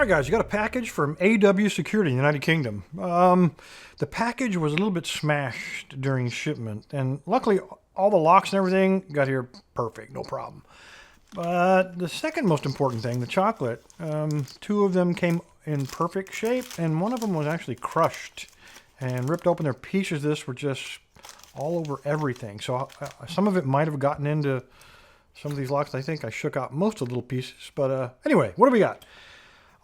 Alright guys, you got a package from AW Security in the United Kingdom. The package was a little bit smashed during shipment, and luckily all the locks and everything got here perfect, no problem. But the second most important thing, the chocolate, two of them came in perfect shape, and one of them was actually crushed and ripped open. Their pieces of this were just all over everything. So some of it might have gotten into some of these locks. I think I shook out most of the little pieces. But anyway, what do we got?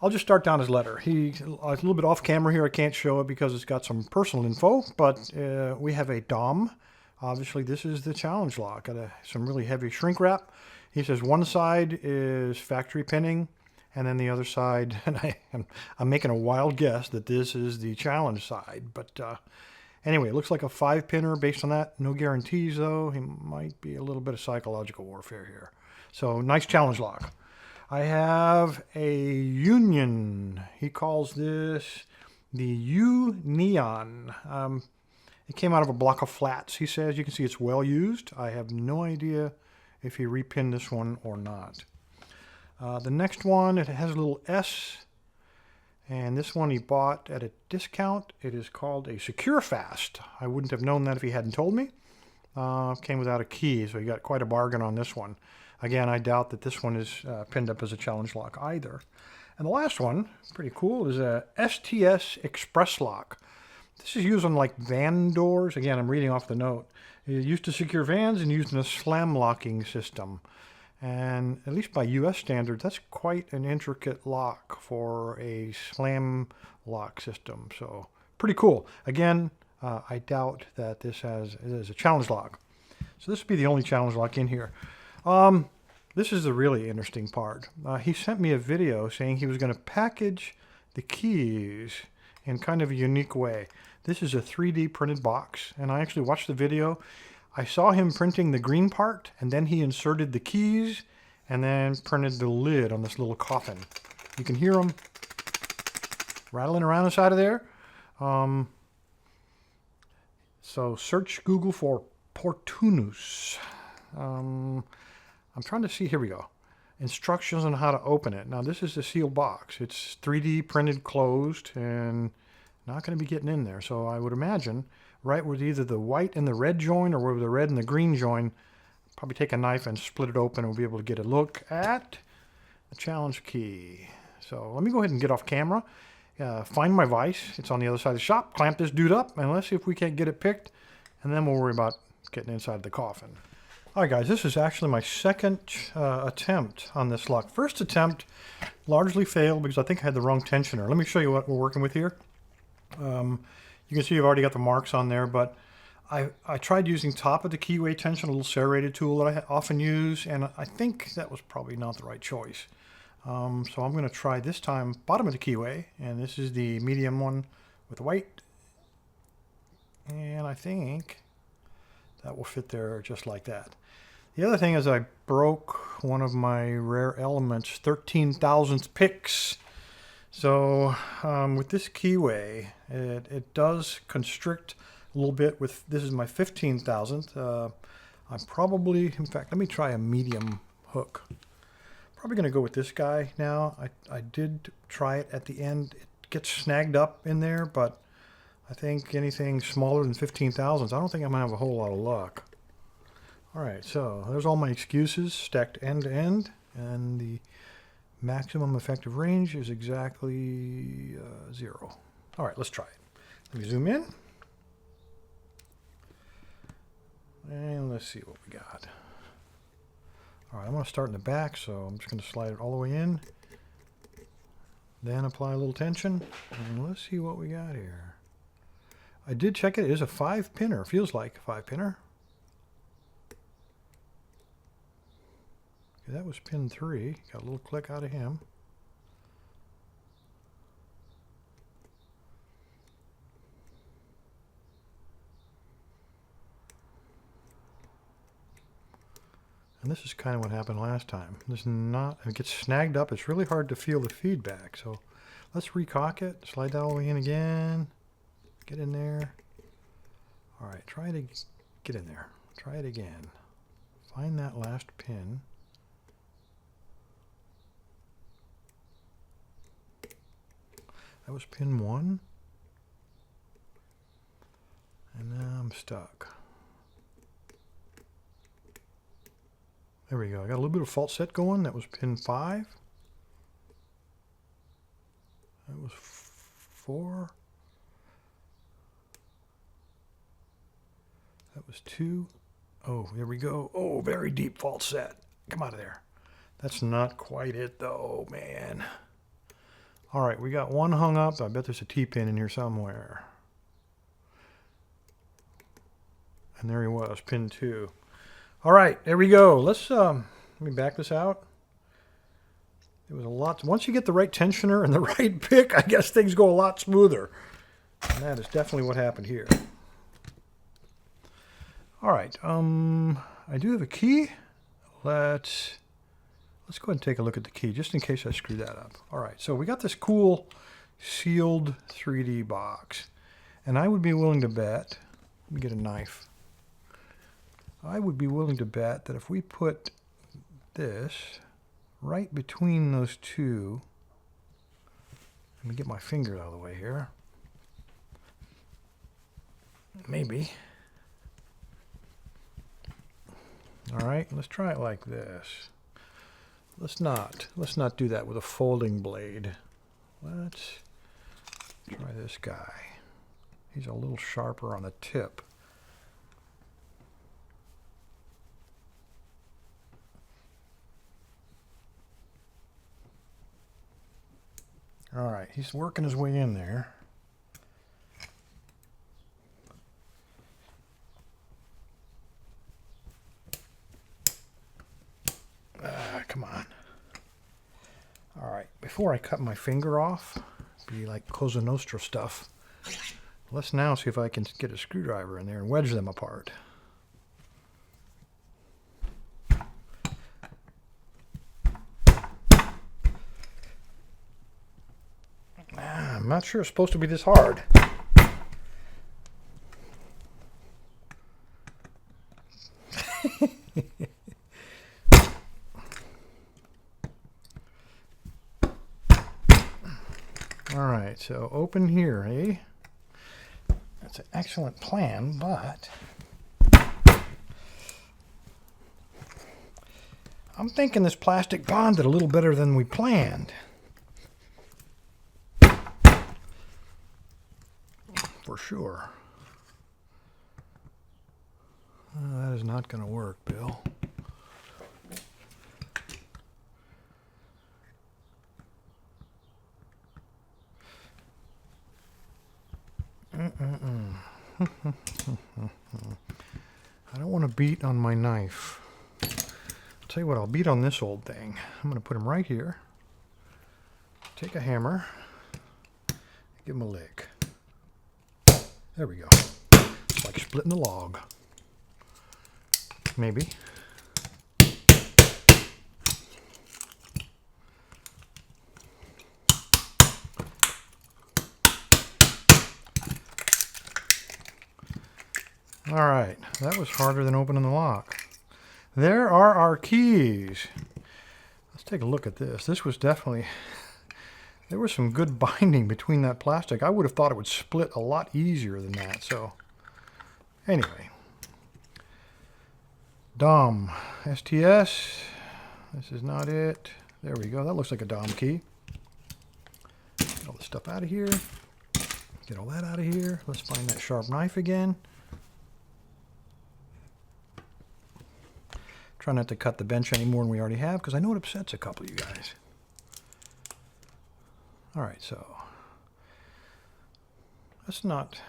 I'll just start down his letter. He's a little bit off camera here. I can't show it because it's got some personal info, but we have a DOM. Obviously, this is the challenge lock. Got some really heavy shrink wrap. He says one side is factory pinning, and then the other side, and I'm making a wild guess that this is the challenge side. But anyway, it looks like a 5-pinner based on that. No guarantees, though. He might be a little bit of psychological warfare here. So, nice challenge lock. I have a Union. He calls this the U-Neon. It came out of a block of flats. He says you can see it's well used. I have no idea if he repinned this one or not. The next one, it has a little S, and this one he bought at a discount. It is called a Secure Fast. I wouldn't have known that if he hadn't told me. Came without a key, so he got quite a bargain on this one. Again, I doubt that this one is pinned up as a challenge lock either. And the last one, pretty cool, is a STS Express Lock. This is used on like van doors. Again, I'm reading off the note. It's used to secure vans and used in a slam locking system. And at least by US standards, that's quite an intricate lock for a slam lock system. So pretty cool. Again, I doubt that this is a challenge lock. So this would be the only challenge lock in here. This is the really interesting part. He sent me a video saying he was going to package the keys in kind of a unique way. This is a 3D printed box, and I actually watched the video. I saw him printing the green part, and then he inserted the keys, and then printed the lid on this little coffin. You can hear them rattling around inside of there. So search Google for Portunus. I'm trying to see, here we go. Instructions on how to open it. Now this is a sealed box. It's 3D printed closed and not going to be getting in there. So I would imagine right where either the white and the red join or where the red and the green join, probably take a knife and split it open and we'll be able to get a look at the challenge key. So let me go ahead and get off camera, find my vise. It's on the other side of the shop. Clamp this dude up and let's see if we can't get it picked, and then we'll worry about getting inside the coffin. All right, guys, this is actually my second attempt on this lock. First attempt largely failed because I think I had the wrong tensioner. Let me show you what we're working with here. You can see I've already got the marks on there, but I tried using top of the keyway tension, a little serrated tool that I often use, and I think that was probably not the right choice. So I'm going to try this time bottom of the keyway, and this is the medium one with the white. And I think that will fit there just like that. The other thing is I broke one of my rare elements 13,000th picks. So with this keyway, it does constrict a little bit with, this is my 15,000th. I'm probably, in fact, let me try a medium hook. Probably going to go with this guy now. I did try it at the end. It gets snagged up in there, but I think anything smaller than 15,000ths, I don't think I'm going to have a whole lot of luck. All right, so there's all my excuses stacked end to end, and the maximum effective range is exactly 0. All right, let's try it. Let me zoom in. And let's see what we got. All right, I'm going to start in the back, so I'm just going to slide it all the way in. Then apply a little tension, and let's see what we got here. I did check it. It is a 5-pinner. Feels like a 5-pinner. Okay, that was pin 3. Got a little click out of him. And this is kind of what happened last time. It gets snagged up. It's really hard to feel the feedback. So let's recock it. Slide that all the way in again. Get in there. All right, try to get in there. Try it again. Find that last pin. That was pin 1. And now I'm stuck. There we go. I got a little bit of fault set going. That was pin 5. That was 4. That was 2. Oh, there we go. Oh, very deep fault set. Come out of there. That's not quite it though, man. All right, we got one hung up. I bet there's a T-pin in here somewhere. And there he was, pin 2. All right, there we go. Let's let me back this out. It was a lot. Once you get the right tensioner and the right pick, I guess things go a lot smoother. And that is definitely what happened here. All right, I do have a key. Let's go ahead and take a look at the key, just in case I screw that up. All right, so we got this cool sealed 3D box. And I would be willing to bet, let me get a knife. I would be willing to bet that if we put this right between those two, let me get my finger out of the way here. Maybe. All right, let's try it like this. Let's not do that with a folding blade. Let's try this guy. He's a little sharper on the tip. All right, he's working his way in there. Come on. All right, before I cut my finger off, be like Cosa Nostra stuff, let's now see if I can get a screwdriver in there and wedge them apart. I'm not sure it's supposed to be this hard. All right, so open here, eh? That's an excellent plan, but I'm thinking this plastic bonded a little better than we planned. For sure. That is not going to work, Bill. I don't want to beat on my knife. I'll tell you what, I'll beat on this old thing. I'm going to put him right here. Take a hammer. Give him a lick. There we go. It's like splitting the log. Maybe. All right, that was harder than opening the lock. There are our keys. Let's take a look at this. This was definitely, there was some good binding between that plastic. I would have thought it would split a lot easier than that. So anyway, DOM, STS, this is not it. There we go, that looks like a DOM key. Get all this stuff out of here. Get all that out of here. Let's find that sharp knife again. Try not to cut the bench any more than we already have, because I know it upsets a couple of you guys. All right, so that's not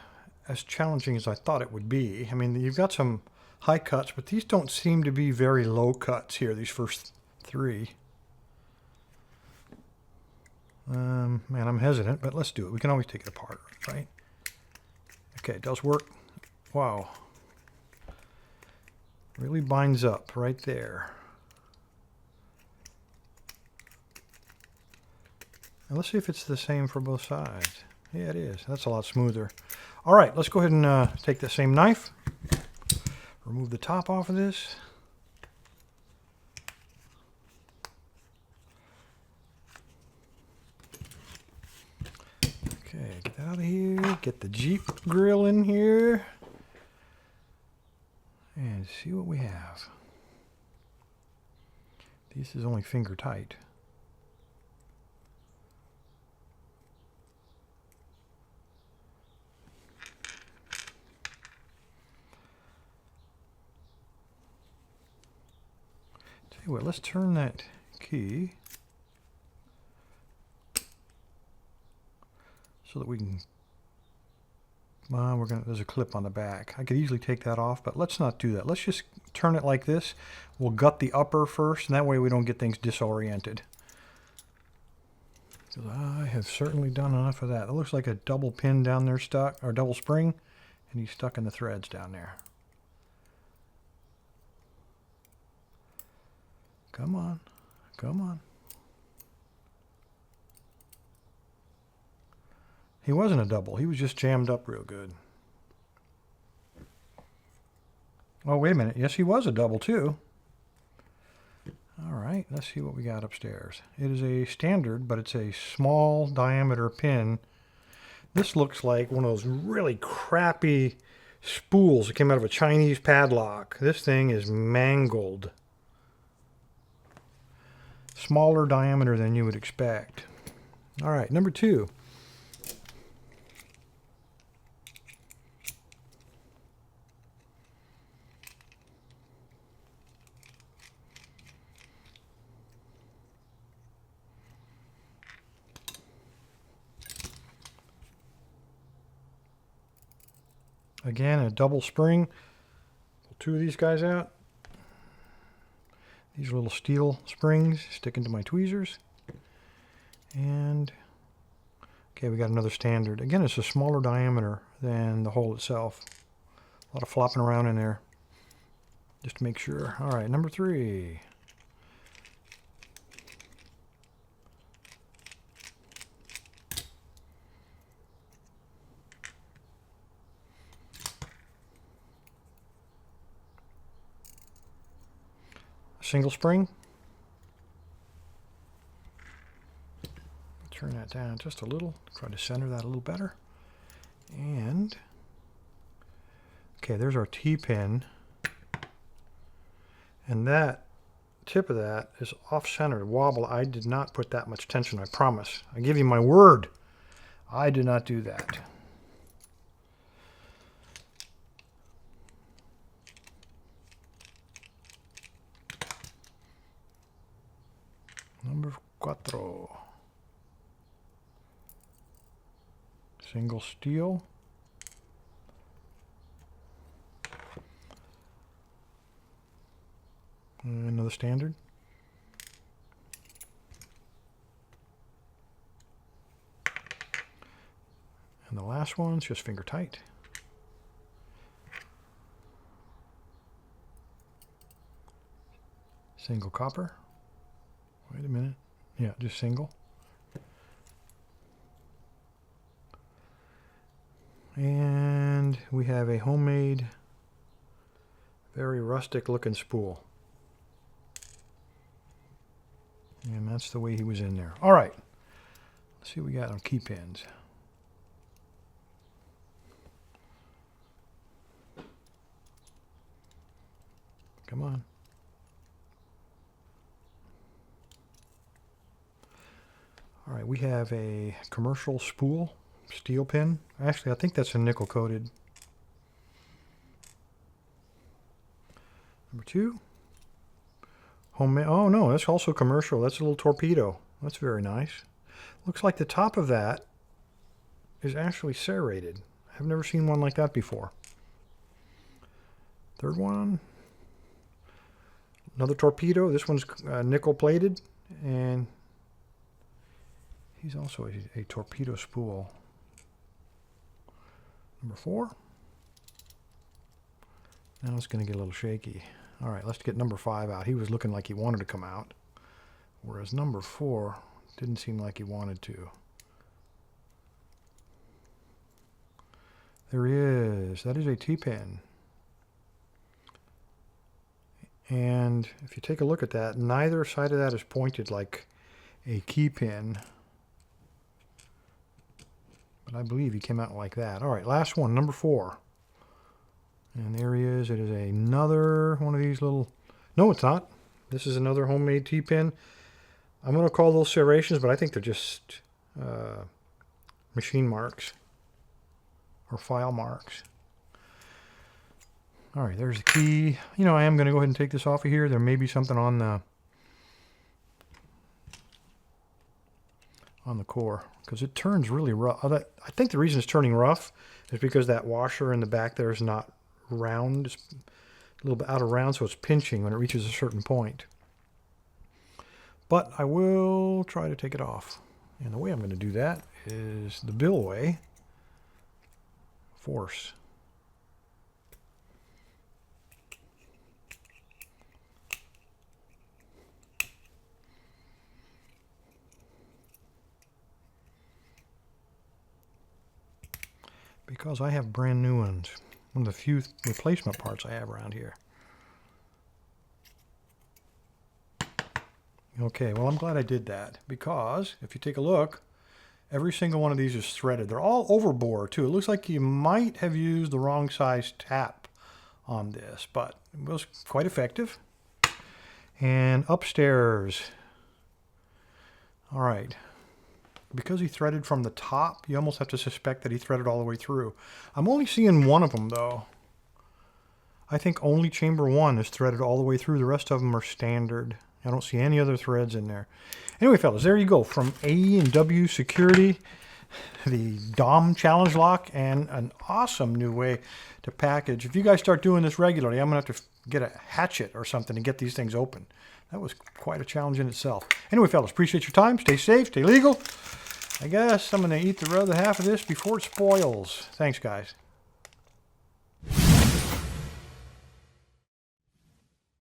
as challenging as I thought it would be. I mean, you've got some high cuts, but these don't seem to be very low cuts here, these first 3. Man, I'm hesitant, but let's do it. We can always take it apart, right? Okay, it does work. Wow. Really binds up right there. And let's see if it's the same for both sides. Yeah, it is. That's a lot smoother. All right, let's go ahead and take the same knife. Remove the top off of this. out of here. Get the Jeep grill in here. And see what we have. This is only finger tight. Tell you what, let's turn that key so that we can, there's a clip on the back. I could easily take that off, but let's not do that. Let's just turn it like this. We'll gut the upper first, and that way we don't get things disoriented. Because I have certainly done enough of that. It looks like a double pin down there stuck, or double spring, and he's stuck in the threads down there. Come on, come on. He wasn't a double. He was just jammed up real good. Oh, wait a minute. Yes, he was a double, too. All right, let's see what we got upstairs. It is a standard, but it's a small diameter pin. This looks like one of those really crappy spools that came out of a Chinese padlock. This thing is mangled. Smaller diameter than you would expect. All right, number 2. Again, a double spring. Pull 2 of these guys out. These little steel springs stick into my tweezers. And, okay, we got another standard. Again, it's a smaller diameter than the hole itself. A lot of flopping around in there, just to make sure. All right, number 3. Single spring. Turn that down just a little. Try to center that a little better. And, okay, there's our T-pin. And that tip of that is off-center, wobble. I did not put that much tension, I promise. I give you my word. I did not do that. Number 4. Single steel. Another standard. And the last one's just finger tight. Single copper. Wait a minute. Yeah, just single. And we have a homemade, very rustic looking spool. And that's the way he was in there. All right. Let's see what we got on key pins. Come on. All right, we have a commercial spool, steel pin. Actually, I think that's a nickel coated. Number 2. Homemade. Oh no, that's also commercial. That's a little torpedo. That's very nice. Looks like the top of that is actually serrated. I've never seen one like that before. Third one. Another torpedo. This one's nickel plated, and he's also a torpedo spool. Number 4. Now it's going to get a little shaky. All right, let's get number 5 out. He was looking like he wanted to come out, whereas number 4 didn't seem like he wanted to. There he is. That is a T-pin. And if you take a look at that, neither side of that is pointed like a key pin. But I believe he came out like that. All right, last one, number 4. And there he is. It is another one of these little... No, it's not. This is another homemade T-pin. I'm going to call those serrations, but I think they're just machine marks or file marks. All right, there's the key. You know, I am going to go ahead and take this off of here. There may be something on the core because it turns really rough. I think the reason it's turning rough is because that washer in the back there is not round. It's a little bit out of round, so it's pinching when it reaches a certain point. But I will try to take it off. And the way I'm going to do that is the bill way. Force. Because I have brand new ones. One of the few replacement parts I have around here. Okay, well, I'm glad I did that because if you take a look, every single one of these is threaded. They're all overbore too. It looks like you might have used the wrong size tap on this, but it was quite effective. And upstairs, all right, because he threaded from the top, you almost have to suspect that he threaded all the way through. I'm only seeing one of them though. I think only chamber 1 is threaded all the way through. The rest of them are standard. I don't see any other threads in there. Anyway, fellas, there you go. From A&W Security, the DOM challenge lock, and an awesome new way to package. If you guys start doing this regularly, I'm going to have to get a hatchet or something to get these things open. That was quite a challenge in itself. Anyway, fellas, appreciate your time. Stay safe, stay legal. I guess I'm going to eat the other half of this before it spoils. Thanks, guys.